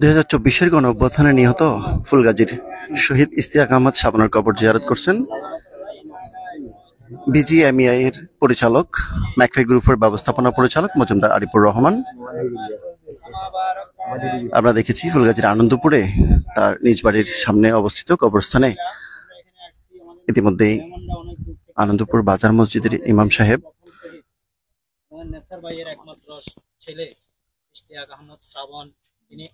2024-এর গণঅভ্যুত্থানে নিহত ফুলগাজীর শহীদ ইশতিয়াক আহমদ শাবানার কবর জিয়ারত করছেন বিজিএমইআই এর পরিচালক, ম্যাকফি গ্রুপের ব্যবস্থাপনা পরিচালক মজুমদার আরিফুর রহমান। আমরা দেখেছি ফুলগাজীর আনন্দপুরে তার নিজ বাড়ির সামনে অবস্থিত কবরস্থানে ইতিমধ্যেই আনন্দপুর বাজার মসজিদের ইমাম সাহেব একমাত্র ছেলে ইশতিয়াক আহমদ শ্রাবণ, তিনি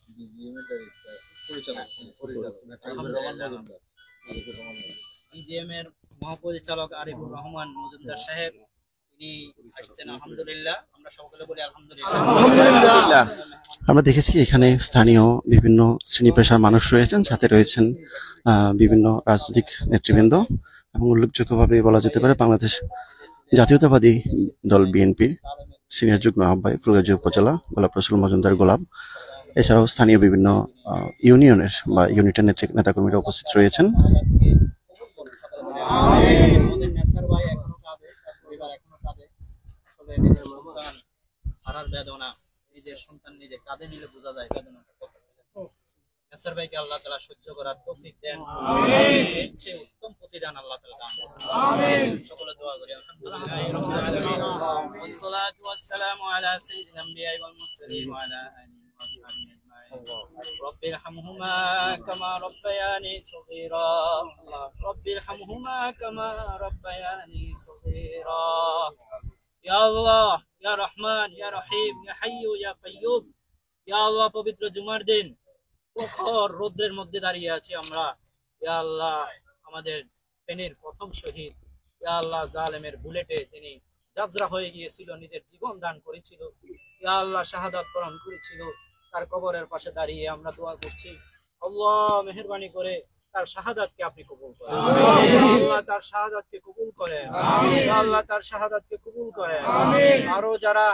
বিজিএম এর মহাপরিচালক আরিফুর রহমান মজুমদার সাহেব, তিনি আসছেন। আলহামদুলিল্লাহ, আমরা সকলে বলি আলহামদুলিল্লাহ। আমরা দেখেছি এখানে স্থানীয় বিভিন্ন শ্রেণী পেশার মানুষ রয়েছেন, সাথে রয়েছেন বিভিন্ন রাজনৈতিক নেতৃবৃন্দ এবং উল্লেখযোগ্যভাবে বলা যেতে পারে বাংলাদেশ জাতীয়তাবাদী দল বিএনপির সিনিয়র যুগ্ম আহ্বায়ক ফুলগাজী উপজেলা গোলাপ রসুল মজুমদার গোলাপ, এছাড়াও স্থানীয় বিভিন্ন ইউনিয়নের বা ইউনিটের নেতাকর্মীরা উপস্থিত রয়েছেন। নিজের সন্তান নিজে কাঁধে নিলে বোঝা যায় বেদনাটা কত। নেসার ভাইকে আল্লাহ তাআলা সহ্য করার তৌফিক দেন, এর চেয়ে উত্তম প্রতিদান আল্লাহ তাআলা দান করেন। আমিন। সকলে দোয়া করি। আলহামদুলিল্লাহি রাব্বিল আলামিন ওয়াসসালাতু ওয়াসসালামু আলা সাইয়্যিদিল আমবিয়া ওয়াল মুরসালিন ওয়া আলা আলিহি ওয়া সাহবিহি আজমাইন। রব্বিরহামহুমা কামা রাব্বায়ানি সগীরা, রব্বিরহামহুমা কামা রাব্বায়ানি সগীরা। ইয়া আল্লাহ, ইয়া রহমান, ইয়া রহিম, ইয়া হাইয়্যু ইয়া কাইয়্যুম। ইয়া আল্লাহ, পবিত্র জুমার দিন প্রখর রোদ্রের মধ্যে দাঁড়িয়ে আছি আমরা। ইয়া আল্লাহ, আমাদের ফেনীর প্রথম শহীদ, ইয়া আল্লাহ, জালেমের বুলেটে তিনি জাজরা হয়ে গিয়েছিল, নিজের জীবন দান করেছিল। ইয়া আল্লাহ, শাহাদাত বরণ করেছিল। তার কবরের পাশে দাঁড়িয়ে আমরা দোয়া করছি, আল্লাহ মেহেরবানি করে তার শাহাদাতকে আপনি কবুল করেন। আল্লাহ তার শাহাদাতকে কবুল করেন। আল্লাহ তার শাহাদাতকে কবুল করেন। আরো যারা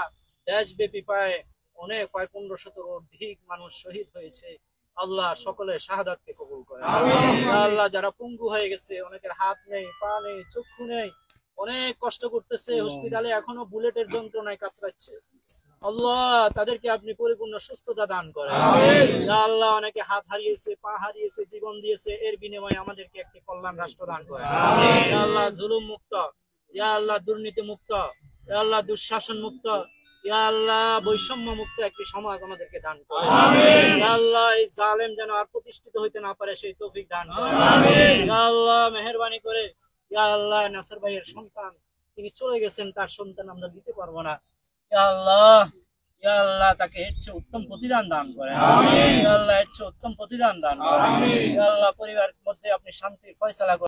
দেশব্যাপী প্রায় 1500 অধিক মানুষ শহীদ হয়েছে, আল্লাহ সকলের শাহাদাতকে কবুল করেন। আল্লাহ যারা পঙ্গু হয়ে গেছে, অনেকের হাত নেই, পা নেই, চক্ষু নেই, অনেক কষ্ট করতেছে, হসপিটালে এখনো বুলেটের যন্ত্রণায় কাতরাচ্ছে, আল্লাহ তাদেরকে আপনি পরিপূর্ণ সুস্থতা দান করেন। আল্লাহ অনেকে হাত হারিয়েছে, পা হারিয়েছে, জীবন দিয়েছে, এর বিনিময়ে আমাদেরকে একটি কল্যাণ রাষ্ট্র দান করেন। আল্লাহ জুলুম মুক্ত, ইয়া আল্লাহ দুর্নীতি মুক্ত, ইয়া আল্লাহ দুঃশাসন মুক্ত, ইয়া আল্লাহ বৈষম্য মুক্ত একটি সমাজ আমাদেরকে দান করেন। ইয়া আল্লাহ এই জালেম যেন আর প্রতিষ্ঠিত হইতে না পারে সেই তৌফিক দান করেন। ইয়া আল্লাহ মেহেরবানি করে, ইয়া আল্লাহ নাসির ভাইয়ের সন্তান তিনি চলে গেছেন, তার সন্তান আমরা দিতে পারবো না, ইয়া আল্লাহ, ইয়া আল্লাহ তাকে এর চেয়ে উত্তম প্রতিদান দান করেন। ইয়া আল্লাহ এর চেয়ে উত্তম প্রতিদান দান করেন। ইয়া আল্লাহ পরিবারের মধ্যে আপনি শান্তির ফয়সালা করেন।